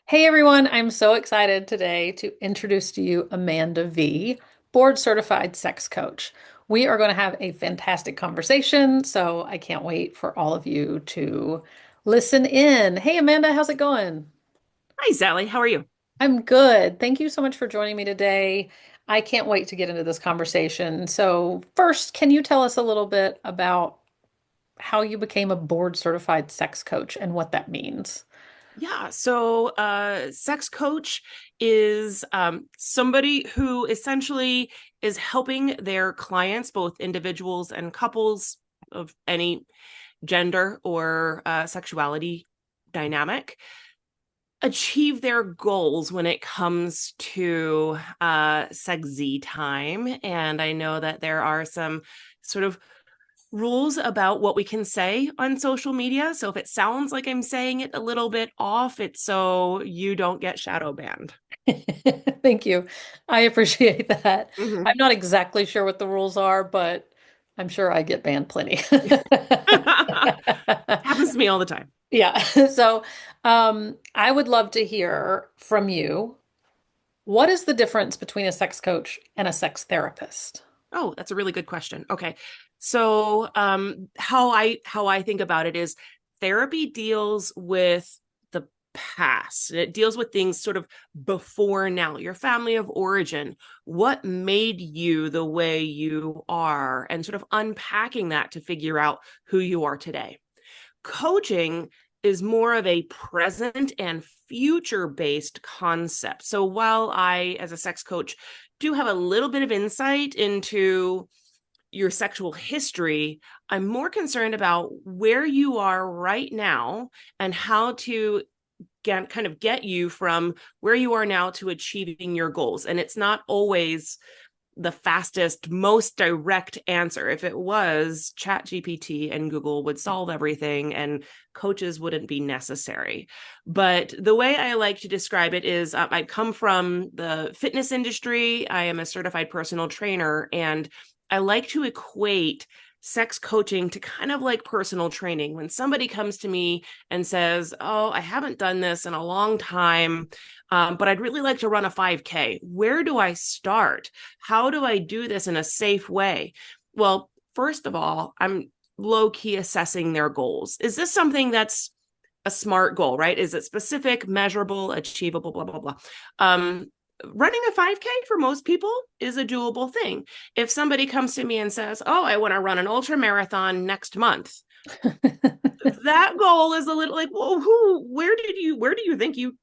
Hey everyone, I'm so excited today to introduce to you Amanda Vee, board certified sex coach. We are going to have a fantastic conversation, so I can't wait for all of you to listen in. Hey Amanda, how's it going? Hi, Sally. How are you? I'm good. Thank you so much for joining me today. I can't wait to get into this conversation. So, first, can you tell us a little bit about how you became a board certified sex coach and what that means? Sex coach is somebody who essentially is helping their clients, both individuals and couples of any gender or sexuality dynamic, achieve their goals when it comes to sexy time. And I know that there are some sort of rules about what we can say on social media. So if it sounds like I'm saying it a little bit off, it's so you don't get shadow banned. Thank you. I appreciate that. Mhm. I'm not exactly sure what the rules are, but I'm sure I get banned plenty. Happens to me all the time. Yeah. So, I would love to hear from you. What is the difference between a sex coach and a sex therapist? Oh, that's a really good question. Okay. How I think about it is therapy deals with the past. It deals with things sort of before now, your family of origin, what made you the way you are, and sort of unpacking that to figure out who you are today. Coaching is more of a present and future based concept. So while I, as a sex coach, do have a little bit of insight into your sexual history, I'm more concerned about where you are right now and how to get you from where you are now to achieving your goals. And it's not always the fastest, most direct answer. If it was, Chat GPT and Google would solve everything and coaches wouldn't be necessary. But the way I like to describe it is I come from the fitness industry. I am a certified personal trainer, and I like to equate sex coaching to kind of like personal training. When somebody comes to me and says, "Oh, I haven't done this in a long time, but I'd really like to run a 5K. Where do I start? How do I do this in a safe way?" Well, first of all, I'm low key assessing their goals. Is this something that's a SMART goal, right? Is it specific, measurable, achievable, blah, blah, blah? Running a 5K for most people is a doable thing. If somebody comes to me and says, "Oh, I want to run an ultra marathon next month," that goal is a little like, well, where do you think you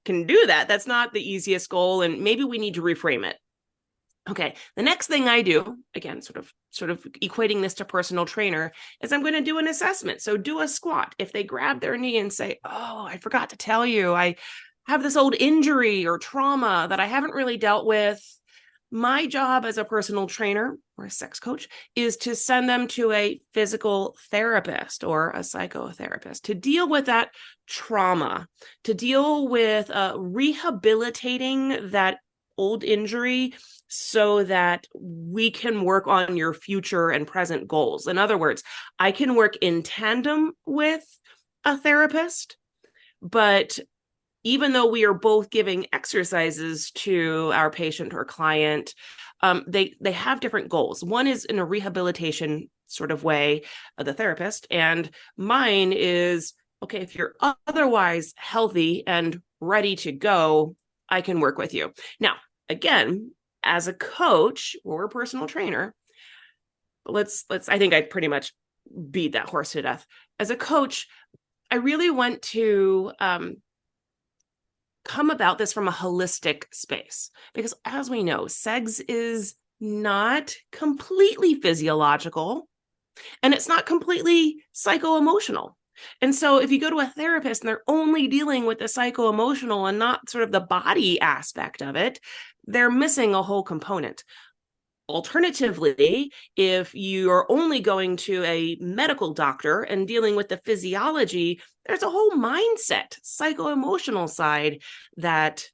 can do that? That's not the easiest goal, and maybe we need to reframe it. Okay, the next thing I do, again, sort of equating this to personal trainer, is I'm going to do an assessment. So do a squat. If they grab their knee and say, "Oh, I forgot to tell you, I have this old injury or trauma that I haven't really dealt with," my job as a personal trainer or a sex coach is to send them to a physical therapist or a psychotherapist to deal with that trauma, to deal with rehabilitating that old injury so that we can work on your future and present goals. In other words, I can work in tandem with a therapist, but even though we are both giving exercises to our patient or client, they have different goals. One is in a rehabilitation sort of way, the therapist, and mine is, okay, if you're otherwise healthy and ready to go, I can work with you. Now, again, as a coach or a personal trainer, let's I think I pretty much beat that horse to death. As a coach, I really want to come about this from a holistic space because, as we know, sex is not completely physiological and it's not completely psycho-emotional. And so if you go to a therapist and they're only dealing with the psycho-emotional and not sort of the body aspect of it, they're missing a whole component. Alternatively, if you're only going to a medical doctor and dealing with the physiology, there's a whole mindset, psycho-emotional side that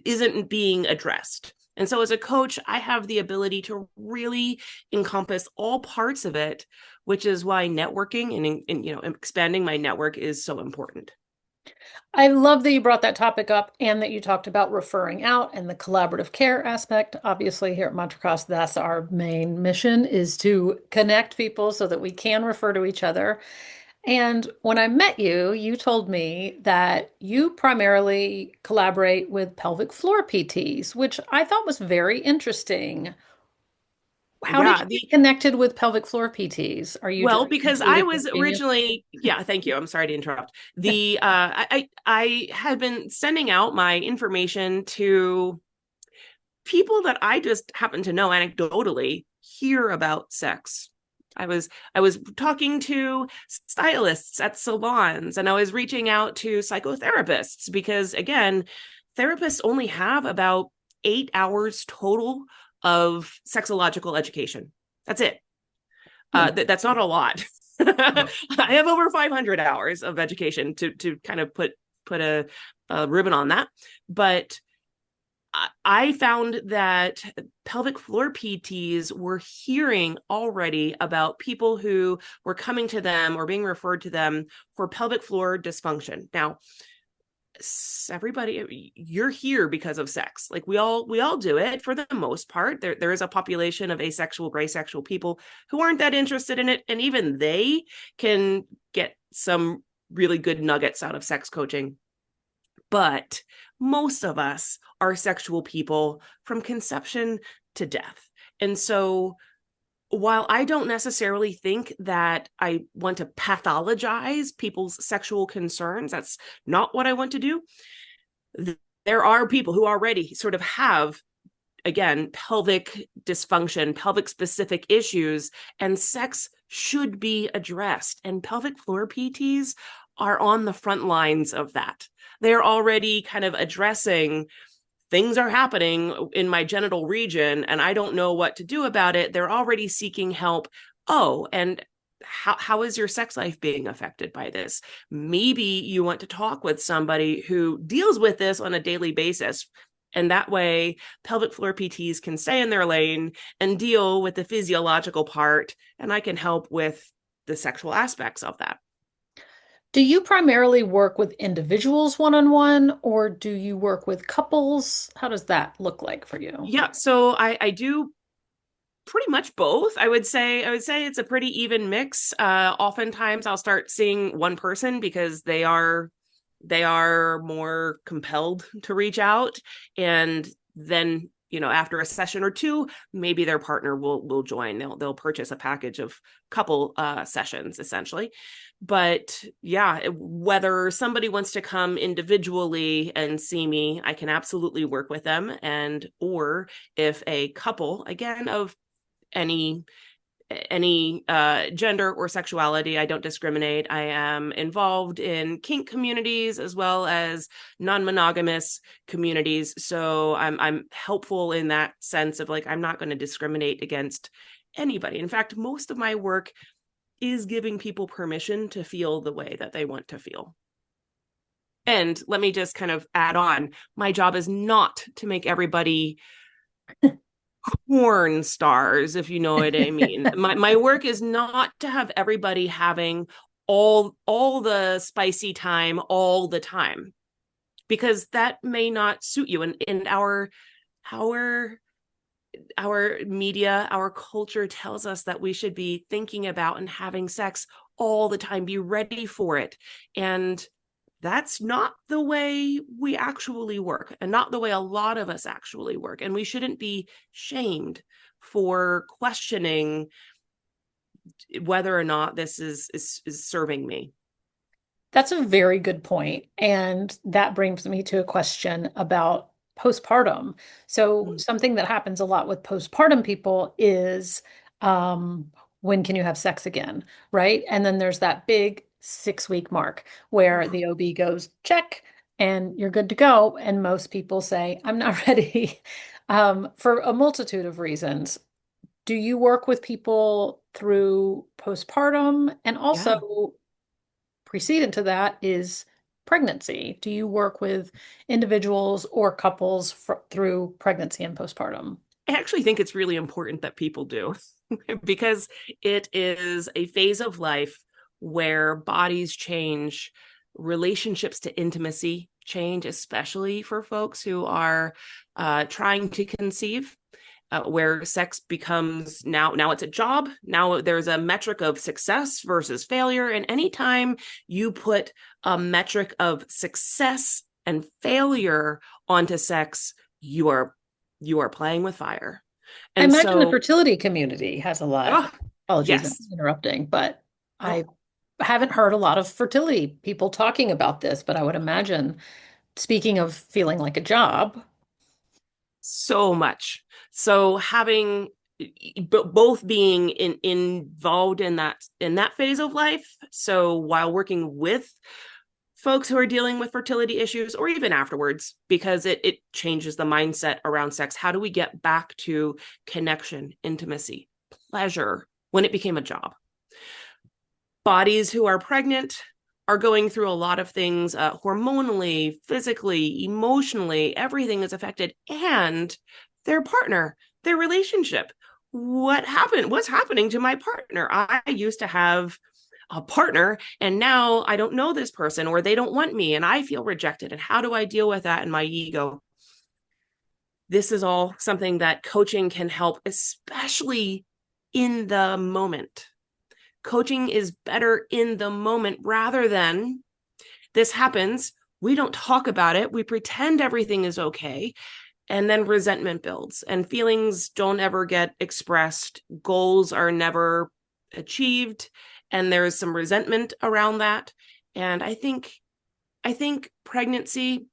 isn't being addressed. And so as a coach, I have the ability to really encompass all parts of it, which is why networking and expanding my network is so important. I love that you brought that topic up and that you talked about referring out and the collaborative care aspect. Obviously, here at Matrikas, that's our main mission is to connect people so that we can refer to each other. And when I met you, you told me that you primarily collaborate with pelvic floor PTs, which I thought was very interesting. How did Yeah, you the get connected with pelvic floor PTs? Are you just Well, because I intuitive was genius? originally, yeah, thank you. I'm sorry to interrupt. I had been sending out my information to people that I just happen to know anecdotally hear about sex. I was talking to stylists at salons, and I was reaching out to psychotherapists because again, therapists only have about 8 hours total of sexological education. That's it. Hmm. That's not a lot. I have over 500 hours of education to kind of put a ribbon on that, but I found that pelvic floor PTs were hearing already about people who were coming to them or being referred to them for pelvic floor dysfunction. Now, everybody, you're here because of sex. Like we all do it for the most part. There is a population of asexual, gray sexual people who aren't that interested in it, and even they can get some really good nuggets out of sex coaching. But most of us are sexual people from conception to death. And so while I don't necessarily think that I want to pathologize people's sexual concerns, that's not what I want to do. There are people who already sort of have, again, pelvic dysfunction, pelvic specific issues, and sex should be addressed. And pelvic floor PTs are on the front lines of that. They're already kind of addressing things are happening in my genital region and I don't know what to do about it. They're already seeking help. Oh, and how is your sex life being affected by this? Maybe you want to talk with somebody who deals with this on a daily basis. And that way, pelvic floor PTs can stay in their lane and deal with the physiological part, and I can help with the sexual aspects of that. Do you primarily work with individuals one-on-one, or do you work with couples? How does that look like for you? Yeah, so I do pretty much both. I would say it's a pretty even mix. Oftentimes I'll start seeing one person because they are more compelled to reach out, and then after a session or two maybe their partner will join. They'll purchase a package of couple sessions essentially. But yeah, whether somebody wants to come individually and see me, I can absolutely work with them. And or if a couple, again, of any gender or sexuality, I don't discriminate. I am involved in kink communities as well as non-monogamous communities, so I'm helpful in that sense of like I'm not going to discriminate against anybody. In fact, most of my work is giving people permission to feel the way that they want to feel. And let me just kind of add on, my job is not to make everybody porn stars, if you know what I mean. My work is not to have everybody having all the spicy time all the time, because that may not suit you. And our our media, our culture tells us that we should be thinking about and having sex all the time, be ready for it. And that's not the way we actually work, and not the way a lot of us actually work. And we shouldn't be shamed for questioning whether or not this is serving me. That's a very good point. And that brings me to a question about postpartum. So, Mm. something that happens a lot with postpartum people is when can you have sex again? Right. And then there's that big 6 week mark where the OB goes, check, and you're good to go. And most people say, I'm not ready for a multitude of reasons. Do you work with people through postpartum? And Yeah. also, precedent to that is pregnancy. Do you work with individuals or couples through pregnancy and postpartum? I actually think it's really important that people do because it is a phase of life where bodies change relationships to intimacy change, especially for folks who are trying to conceive. Where sex becomes now it's a job. Now there's a metric of success versus failure. And anytime you put a metric of success and failure onto sex, you are playing with fire. I And imagine the so, fertility community has a lot. oh, Apologies, I'm yes. interrupting, but Oh, I haven't heard a lot of fertility people talking about this, but I would imagine, speaking of feeling like a job, so much. So having both being involved in that phase of life. So while working with folks who are dealing with fertility issues, or even afterwards, because it changes the mindset around sex. How do we get back to connection, intimacy, pleasure when it became a job? Bodies who are pregnant are going through a lot of things, hormonally, physically, emotionally. Everything is affected, and their partner, their relationship. What happened? What's happening to my partner? I used to have a partner, and now I don't know this person, or they don't want me, and I feel rejected. And how do I deal with that in my ego? This is all something that coaching can help, especially in the moment. Coaching is better in the moment rather than this happens. We don't talk about it. We pretend everything is okay. And then resentment builds and feelings don't ever get expressed. Goals are never achieved. And there's some resentment around that. And I think pregnancy,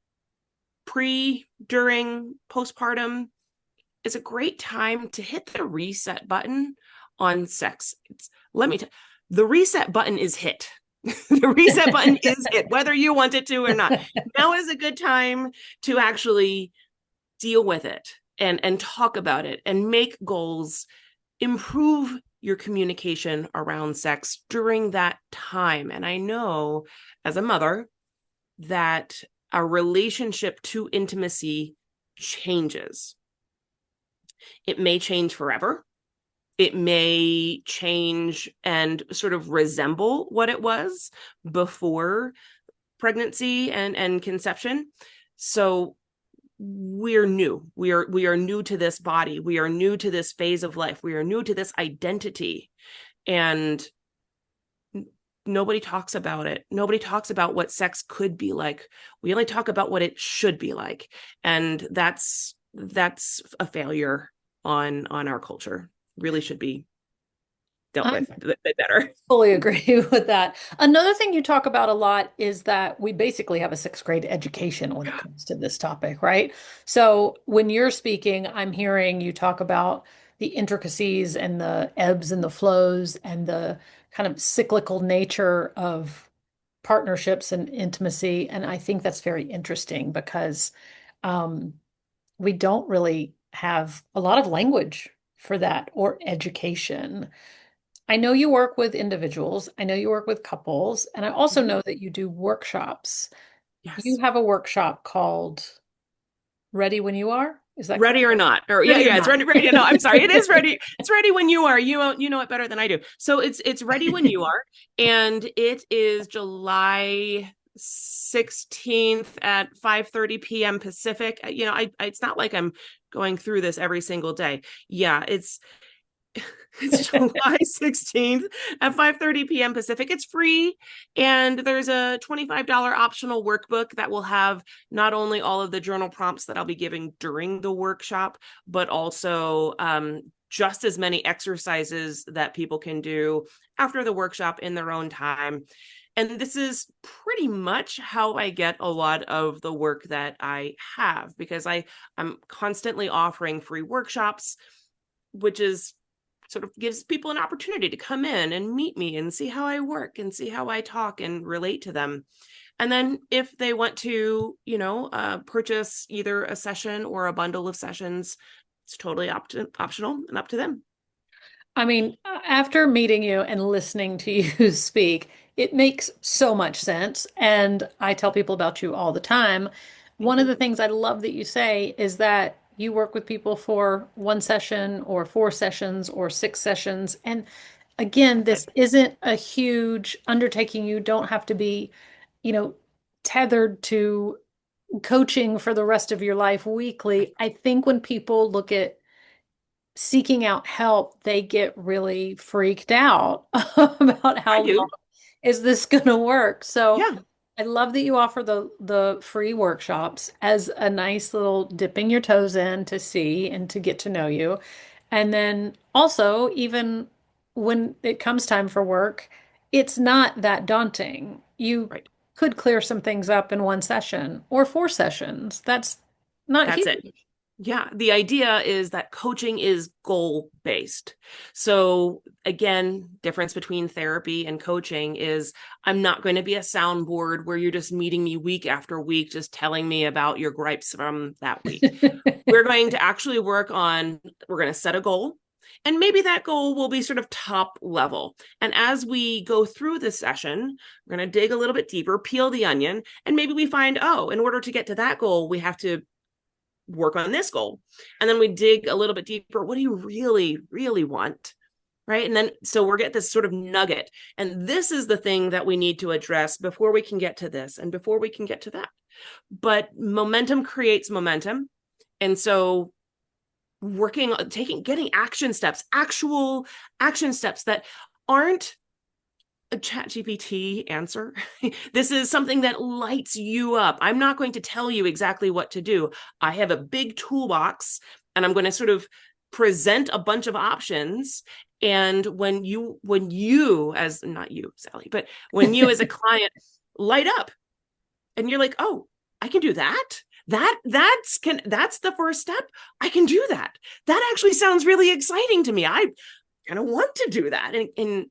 pre, during, postpartum is a great time to hit the reset button on sex. Let me tell the reset button is hit. The reset button is hit, whether you want it to or not. Now is a good time to actually deal with it and talk about it and make goals, improve your communication around sex during that time. And I know as a mother that our relationship to intimacy changes. It may change forever. It may change and sort of resemble what it was before pregnancy and conception. So we're new. We are new to this body. We are new to this phase of life. We are new to this identity. And nobody talks about it. Nobody talks about what sex could be like. We only talk about what it should be like. And that's a failure on our culture. Really should be dealt I with a bit better. fully agree with that. Another thing you talk about a lot is that we basically have a sixth grade education when it comes to this topic, right? So when you're speaking, I'm hearing you talk about the intricacies and the ebbs and the flows and the kind of cyclical nature of partnerships and intimacy. And I think that's very interesting because um, we don't really have a lot of language for that or education. I know you work with individuals. I know you work with couples, and I also Mhm. know that you do workshops. You Yes. have a workshop called Ready When You Are. Is that correct? Ready or not, or yeah, Ready or yeah, it's not? ready. No, I'm sorry, it is ready. It's ready when you are. You know it better than I do. So it's ready when you are, and it is July 16th at 5:30 p.m. Pacific. It's not like I'm going through this every single day. Yeah, it's July 16th at 5:30 p.m. Pacific. It's free. And there's a $25 optional workbook that will have not only all of the journal prompts that I'll be giving during the workshop, but also just as many exercises that people can do after the workshop in their own time. And this is pretty much how I get a lot of the work that I have, because I'm constantly offering free workshops, which is sort of gives people an opportunity to come in and meet me and see how I work and see how I talk and relate to them. And then if they want to, purchase either a session or a bundle of sessions, it's totally optional and up to them. I mean, after meeting you and listening to you speak, it makes so much sense. And I tell people about you all the time. One Thank of you. the things I love that you say is that you work with people for one session or four sessions or six sessions. And again, That's this it. isn't a huge undertaking. You don't have to be you know, tethered to coaching for the rest of your life Right. weekly. I think when people look at seeking out help, they get really freaked out about I how long do. is this going to work. So Yeah. I love that you offer the free workshops as a nice little dipping your toes in to see and to get to know you. And then also, even when it comes time for work, it's not that daunting. You Right. could clear some things up in one session or four sessions. That's not That's it. huge. Yeah, the idea is that coaching is goal based. So, again, difference between therapy and coaching is I'm not going to be a soundboard where you're just meeting me week after week, just telling me about your gripes from that week. We're going to actually we're going to set a goal. And maybe that goal will be sort of top level. And as we go through this session, we're going to dig a little bit deeper, peel the onion, and maybe we find, oh, in order to get to that goal, we have to work on this goal. And then we dig a little bit deeper. What do you really, really want? Right. And then so we're get this sort of nugget. And this is the thing that we need to address before we can get to this and before we can get to that. But momentum creates momentum. And so getting action steps, actual action steps that aren't a chat GPT answer. This is something that lights you up. I'm not going to tell you exactly what to do. I have a big toolbox and I'm going to sort of present a bunch of options. And when you as not you, Sally, but when you as a client light up and you're like, oh, I can do that. That's the first step. I can do that. That actually sounds really exciting to me. I kind of want to do that. And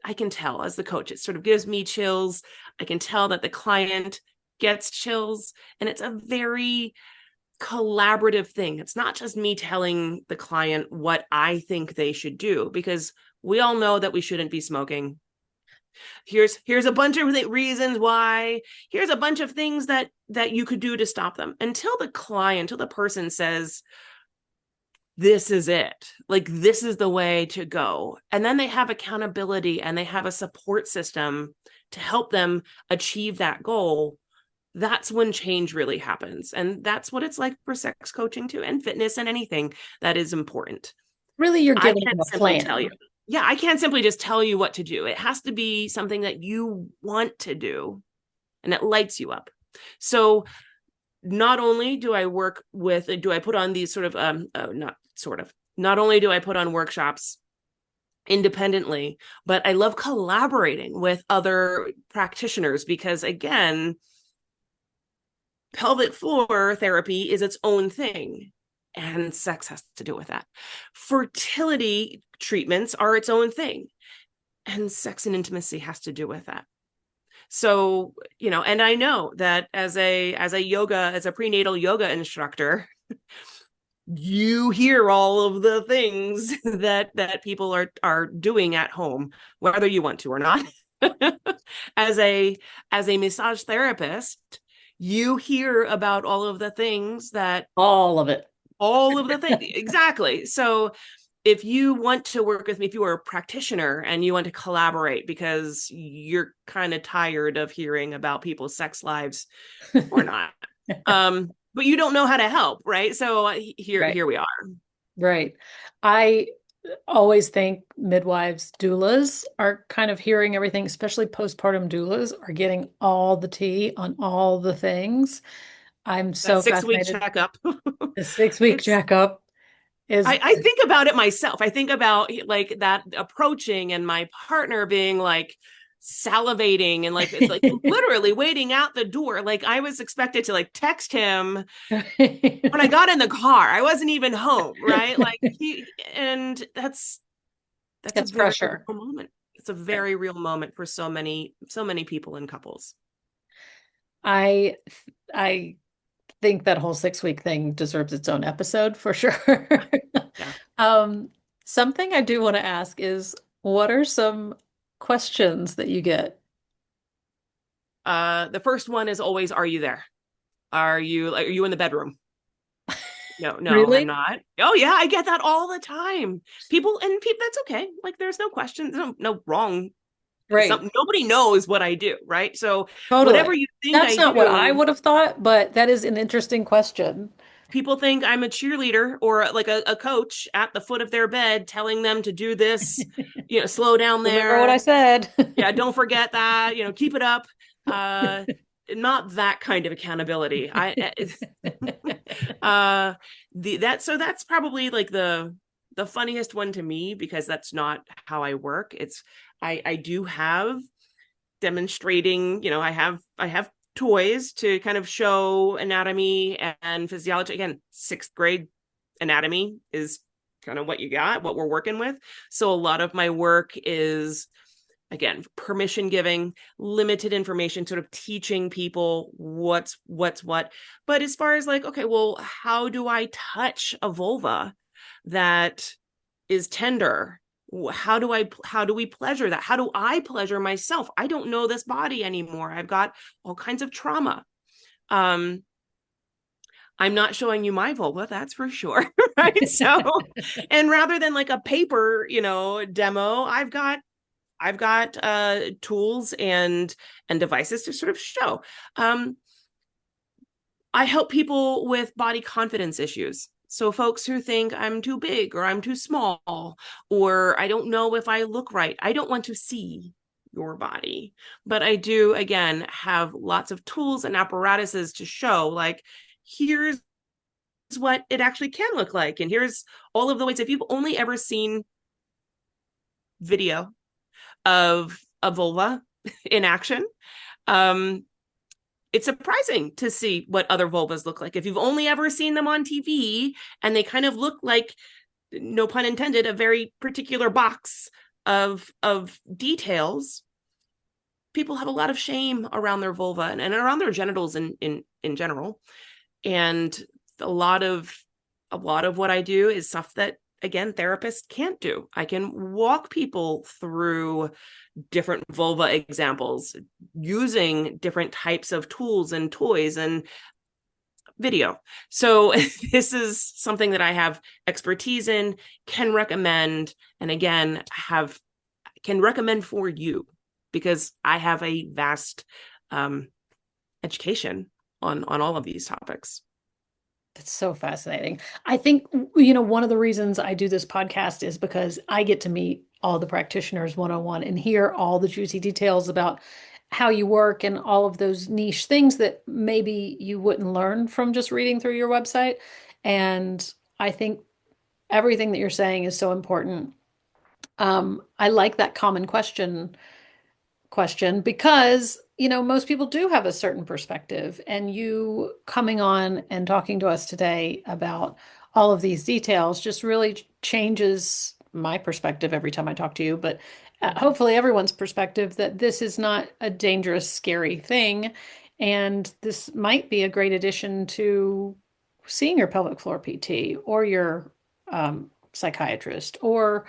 I can tell as the coach, it sort of gives me chills. I can tell that the client gets chills. And it's a very collaborative thing. It's not just me telling the client what I think they should do, because we all know that we shouldn't be smoking. Here's a bunch of reasons why. Here's a bunch of things that you could do to stop them. Until the person says, this is it. Like, this is the way to go. And then they have accountability and they have a support system to help them achieve that goal. That's when change really happens. And that's what it's like for sex coaching too, and fitness and anything that is important. Really, you're I giving them can't a simply tell you. plan. Yeah, I can't simply just tell you what to do. It has to be something that you want to do and that lights you up. So not only do I put on these sort of not only do I put on workshops independently, but I love collaborating with other practitioners because, again, pelvic floor therapy is its own thing and sex has to do with that. Fertility treatments are its own thing and sex and intimacy has to do with that. So, and I know that as a prenatal yoga instructor, you hear all of the things that people are doing at home, whether you want to or not. as a massage therapist, you hear about All of it. all of the things exactly. So if you want to work with me, if you are a practitioner and you want to collaborate because you're kind of tired of hearing about people's sex lives or not, but you don't know how to help, right? So Right. here we are. Right. I always think midwives, doulas are kind of hearing everything, especially postpartum doulas are getting all the tea on all the things. I'm That so 6 week fascinated. checkup. The 6 week It's checkup is I think about it myself. I think about like that approaching and my partner being like salivating and like literally waiting out the door. Like I was expected to like text him when I got in the car. I wasn't even home, right? Like and that's a it's very pressure. real moment. It's a Right. very real moment for so many people and couples. I I think that whole 6 week thing deserves its own episode for sure. Yeah. Um, something I do want to ask is what are some questions that you get? The first one is always, are you there? Are you in the bedroom? No, I'm Really? not. Oh yeah, I get that all the time. People, that's okay. Like there's no question, no wrong Right. Nobody knows what I do, right? So Totally. whatever you think That's I not what I do, would have thought, but that is an interesting question. people think I'm a cheerleader or like a coach at the foot of their bed telling them to do this, slow down Remember what I there. said? Yeah, don't forget that, keep it up. Uh, Not that kind of accountability. uh that's probably like the funniest one to me, because that's not how I work. I do have demonstrating, I have toys to kind of show anatomy and physiology. Again, 6th grade anatomy is kind of what you got, what we're working with. So a lot of my work is, again, permission giving, limited information, sort of teaching people what's what. But as far as like, okay, well, how do I touch a vulva that is tender? How do we pleasure that? How do I pleasure myself? I don't know this body anymore. I've got all kinds of trauma. um I'm not showing you my vulva, that's for sure. Right? So, and rather than like a paper, demo, I've got tools and devices to sort of show. I help people with body confidence issues. So folks who think I'm too big or I'm too small, or I don't know if I look right. I don't want to see your body, but I do, again, have lots of tools and apparatuses to show, like, here's what it actually can look like. And here's all of the ways. If you've only ever seen video of a vulva in action, um, it's surprising to see what other vulvas look like. If you've only ever seen them on TV and they kind of look like, no pun intended, a very particular box of details, people have a lot of shame around their vulva and around their genitals in general. And a lot of what I do is stuff that, again, therapists can't do. I can walk people through different vulva examples using different types of tools and toys and video. So this is something that I have expertise in, can recommend, and again, can recommend for you, because I have a vast education on all of these topics. That's so fascinating. I think, one of the reasons I do this podcast is because I get to meet all the practitioners one-on-one and hear all the juicy details about how you work and all of those niche things that maybe you wouldn't learn from just reading through your website. And I think everything that you're saying is so important. I like that common question because, most people do have a certain perspective, and you coming on and talking to us today about all of these details just really changes my perspective every time I talk to you, but Mm-hmm. hopefully everyone's perspective that this is not a dangerous, scary thing. And this might be a great addition to seeing your pelvic floor PT or your psychiatrist or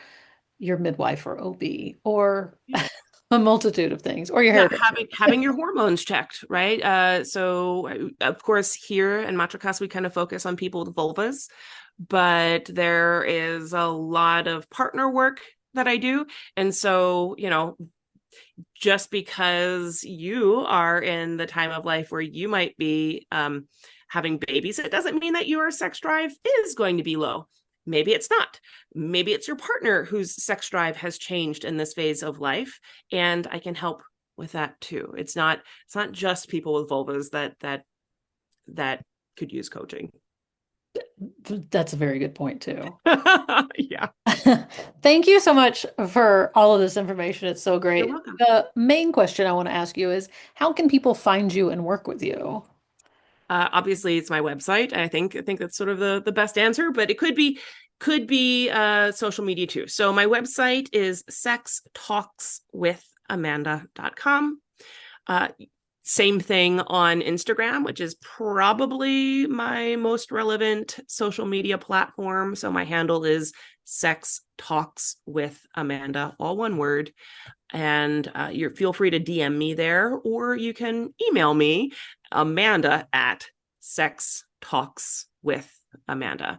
your midwife or OB or Yeah. a multitude of things, or your Yeah, hairdresser. having your hormones checked, right? So of course, here in Matrikas, we kind of focus on people with vulvas, but there is a lot of partner work that I do. And so, just because you are in the time of life where you might be having babies, it doesn't mean that your sex drive is going to be low. Maybe it's not. Maybe it's your partner whose sex drive has changed in this phase of life, and I can help with that too. It's not just people with vulvas that could use coaching. That's a very good point too. Yeah, Thank you so much for all of this information. It's so you're great. welcome. The main question I want to ask you is, how can people find you and work with you? Obviously, it's my website. I think that's sort of the best answer, but it could be social media too. So my website is sextalkswithamanda.com. Uh, Same thing on Instagram, which is probably my most relevant social media platform. So my handle is Sex Talks with Amanda, all one word. And you feel free to DM me there, or you can email me, Amanda at Sex Talks with Amanda.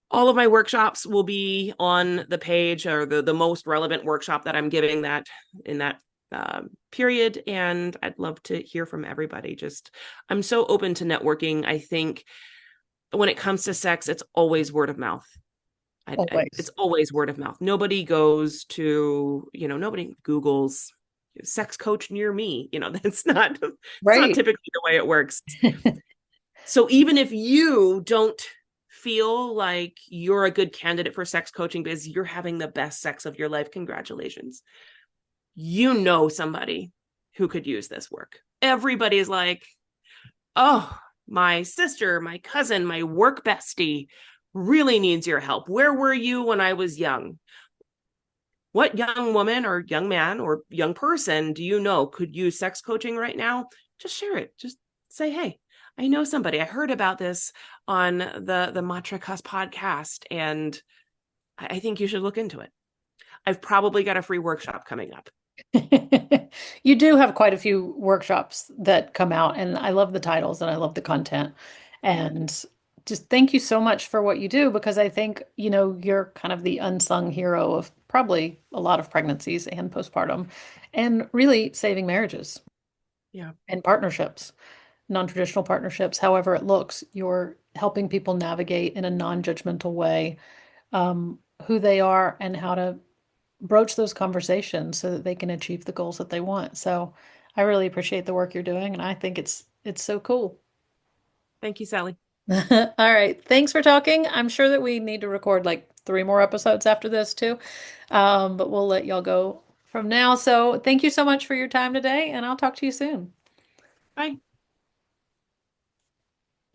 All of my workshops will be on the page, or the most relevant workshop that I'm giving that in that period. And I'd love to hear from everybody. Just, I'm so open to networking. I think when it comes to sex, it's always word of mouth. It's Always. always word of mouth. Nobody goes to, nobody Googles sex coach near me. It's not Right. typically the way it works. So even if you don't feel like you're a good candidate for sex coaching because you're having the best sex of your life, congratulations. You know somebody who could use this work. Everybody's like, oh, my sister, my cousin, my work bestie really needs your help. Where were you when I was young? What young woman or young man or young person do you know could use sex coaching right now? Just share it. Just say, hey, I know somebody. I heard about this on the Matrikas podcast, and I think you should look into it. I've probably got a free workshop coming up. You do have quite a few workshops that come out, and I love the titles and I love the content. And just thank you so much for what you do because I think, you're kind of the unsung hero of probably a lot of pregnancies and postpartum and really saving marriages Yeah. and partnerships, non-traditional partnerships, however it looks. You're helping people navigate in a non-judgmental way, who they are and how to broach those conversations so that they can achieve the goals that they want. So I really appreciate the work you're doing, and I think it's so cool. Thank you, Sally. All right. Thanks for talking. I'm sure that we need to record like three more episodes after this too. But we'll let y'all go from now. So thank you so much for your time today, and I'll talk to you soon. Bye.